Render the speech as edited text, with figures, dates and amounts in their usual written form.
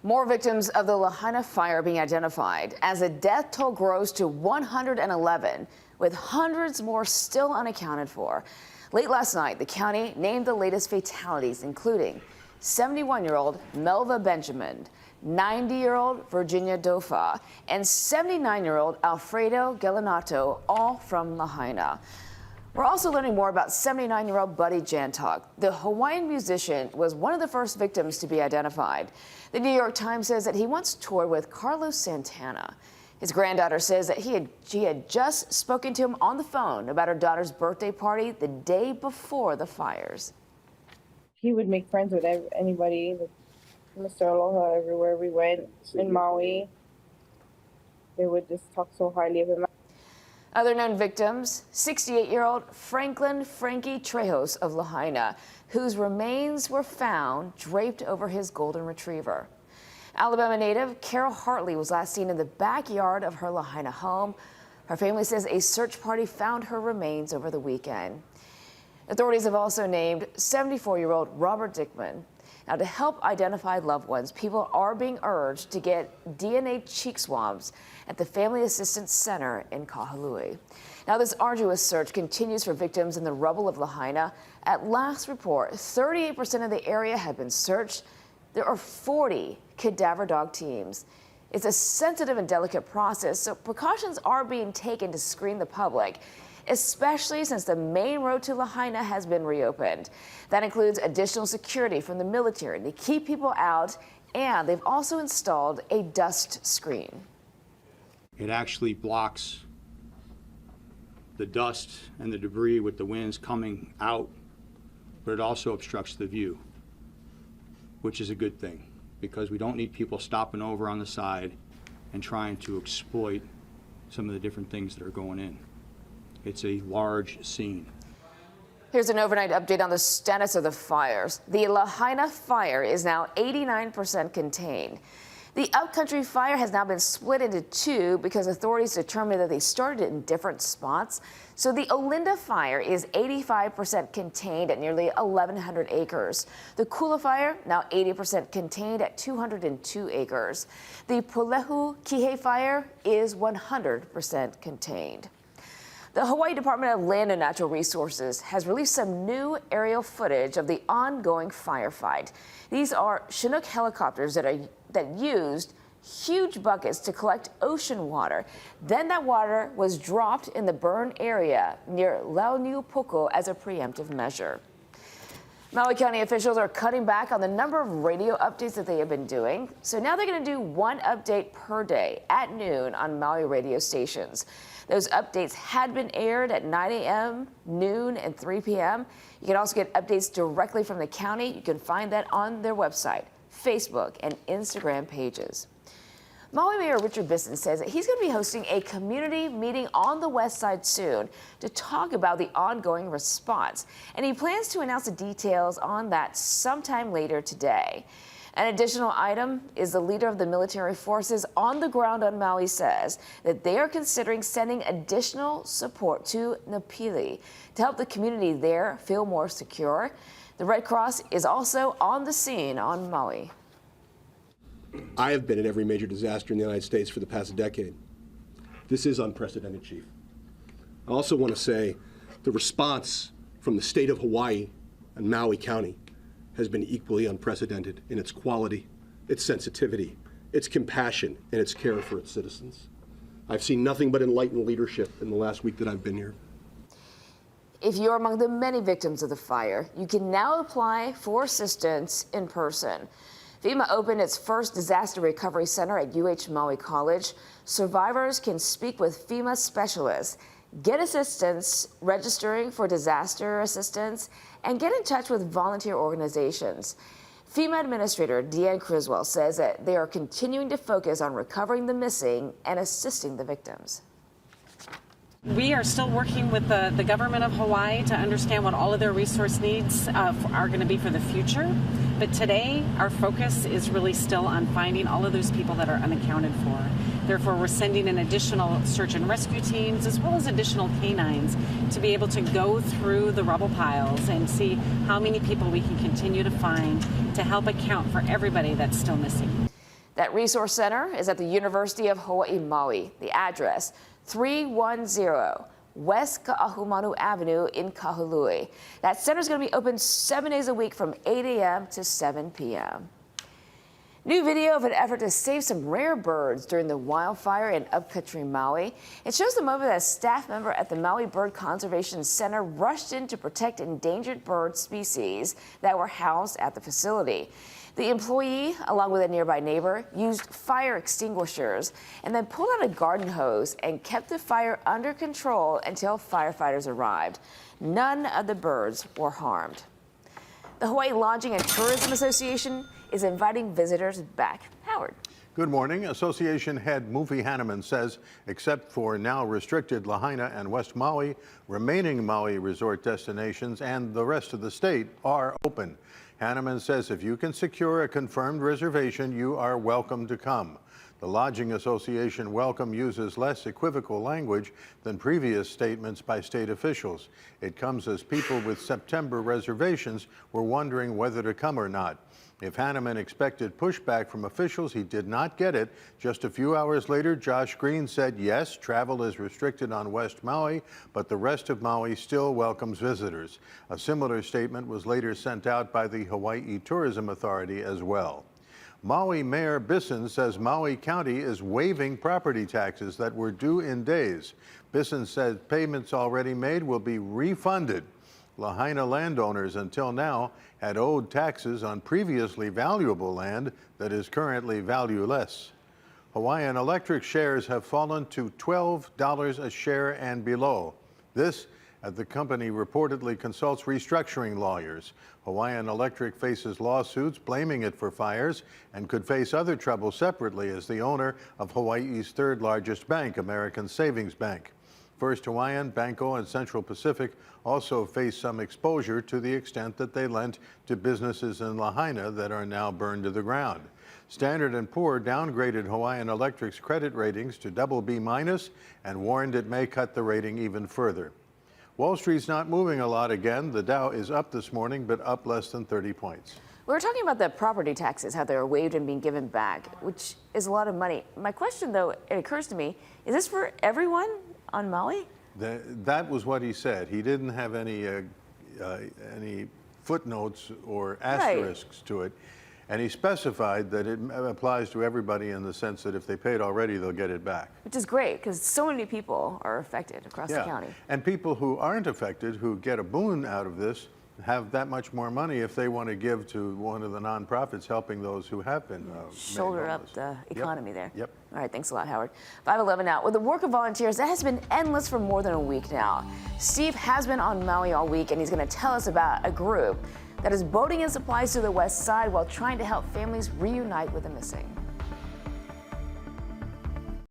More victims of the Lahaina fire being identified as the death toll grows to 111, with hundreds more still unaccounted for. Late last night, the county named the latest fatalities, including 71-year-old Melva Benjamin, 90-year-old Virginia Dofa, and 79-year-old Alfredo Galinato, all from Lahaina. We're also learning more about 79-year-old Buddy Jantok. The Hawaiian musician was one of the first victims to be identified. The New York Times says that he once toured with Carlos Santana. His granddaughter says that she had just spoken to him on the phone about her daughter's birthday party the day before the fires. He would make friends with anybody, with Mr. Aloha everywhere we went in Maui. They would just talk so highly of him. Other known victims, 68-year-old Franklin Frankie Trejos of Lahaina, whose remains were found draped over his golden retriever. Alabama native Carol Hartley was last seen in the backyard of her Lahaina home. Her family says a search party found her remains over the weekend. Authorities have also named 74-year-old Robert Dickman. Now, to help identify loved ones, people are being urged to get DNA cheek swabs at the Family Assistance Center in Kahului. Now, this arduous search continues for victims in the rubble of Lahaina. At last report, 38% of the area have been searched. There are 40 cadaver dog teams. It's a sensitive and delicate process, so precautions are being taken to screen the public, especially since the main road to Lahaina has been reopened. That includes additional security from the military to keep people out, and they've also installed a dust screen. It actually blocks the dust and the debris with the winds coming out, but it also obstructs the view, which is a good thing, because we don't need people stopping over on the side and trying to exploit some of the different things that are going in. It's a large scene. Here's an overnight update on the status of the fires. The Lahaina fire is now 89% contained. The upcountry fire has now been split into two because authorities determined that they started in different spots. So the Olinda fire is 85% contained at nearly 1,100 acres. The Kula fire, now 80% contained at 202 acres. The Pulehu Kihei fire is 100% contained. The Hawaii Department of Land and Natural Resources has released some new aerial footage of the ongoing firefight. These are Chinook helicopters that used huge buckets to collect ocean water. Then that water was dropped in the burn area near Launiupoko as a preemptive measure. Maui County officials are cutting back on the number of radio updates that they have been doing. So now they're going to do one update per day at noon on Maui radio stations. Those updates had been aired at 9 a.m., noon, and 3 p.m. You can also get updates directly from the county. You can find that on their website, Facebook, and Instagram pages. Maui Mayor Richard Bisson says that he's going to be hosting a community meeting on the west side soon to talk about the ongoing response. And he plans to announce the details on that sometime later today. An additional item is the leader of the military forces on the ground on Maui says that they are considering sending additional support to Napili to help the community there feel more secure. The Red Cross is also on the scene on Maui. I have been in every major disaster in the United States for the past decade. This is unprecedented, Chief. I also want to say the response from the state of Hawaii and Maui County has been equally unprecedented in its quality, its sensitivity, its compassion, and its care for its citizens. I've seen nothing but enlightened leadership in the last week that I've been here. If you're among the many victims of the fire, you can now apply for assistance in person. FEMA opened its first disaster recovery center at UH Maui College. Survivors can speak with FEMA specialists, get assistance registering for disaster assistance, and get in touch with volunteer organizations. FEMA Administrator Deanne Criswell says that they are continuing to focus on recovering the missing and assisting the victims. We are still working with the government of Hawaii to understand what all of their resource needs are going to be for the future. But today, our focus is really still on finding all of those people that are unaccounted for. Therefore, we're sending in additional search and rescue teams as well as additional canines to be able to go through the rubble piles and see how many people we can continue to find to help account for everybody that's still missing. That resource center is at the University of Hawaii, Maui. The address, 310 West Ka'ahumanu Avenue in Kahului. That center is going to be open 7 days a week from 8 a.m. to 7 p.m. New video of an effort to save some rare birds during the wildfire in upcountry Maui. It shows the moment that a staff member at the Maui Bird Conservation Center rushed in to protect endangered bird species that were housed at the facility. The employee, along with a nearby neighbor, used fire extinguishers and then pulled out a garden hose and kept the fire under control until firefighters arrived. None of the birds were harmed. The Hawaii Lodging and Tourism Association is inviting visitors back. Howard. Good morning. Association head Mufi Hanneman says, except for now restricted Lahaina and West Maui, remaining Maui resort destinations and the rest of the state are open. Hanneman says if you can secure a confirmed reservation, you are welcome to come. The Lodging Association welcome uses less equivocal language than previous statements by state officials. It comes as people with September reservations were wondering whether to come or not. If Hanneman expected pushback from officials, he did not get it. Just a few hours later, Josh Green said, yes, travel is restricted on West Maui, but the rest of Maui still welcomes visitors. A similar statement was later sent out by the Hawaii Tourism Authority as well. Maui Mayor Bisson says Maui County is waiving property taxes that were due in days. Bisson said payments already made will be refunded. Lahaina landowners until now had owed taxes on previously valuable land that is currently valueless. Hawaiian Electric shares have fallen to $12 a share and below. This, as the company reportedly consults restructuring lawyers. Hawaiian Electric faces lawsuits blaming it for fires and could face other trouble separately as the owner of Hawaii's third largest bank, American Savings Bank. First Hawaiian, Banco, and Central Pacific also face some exposure to the extent that they lent to businesses in Lahaina that are now burned to the ground. Standard & Poor's downgraded Hawaiian Electric's credit ratings to BB- and warned it may cut the rating even further. Wall Street's not moving a lot again. The Dow is up this morning, but up less than 30 points. We were talking about the property taxes, how they were waived and being given back, which is a lot of money. My question, though, it occurs to me, is this for everyone on Maui? That was what he said. He didn't have any footnotes or asterisks to it. And he specified that it applies to everybody in the sense that if they paid already, they'll get it back. Which is great, because so many people are affected across the county. And people who aren't affected, who get a boon out of this, have that much more money if they want to give to one of the nonprofits helping those who have been shoulder up the economy there. Yep. All right, thanks a lot, Howard. 5:11 now. With the work of volunteers, that has been endless for more than a week now. Steve has been on Maui all week, and he's going to tell us about a group that is boating in supplies to the west side while trying to help families reunite with the missing.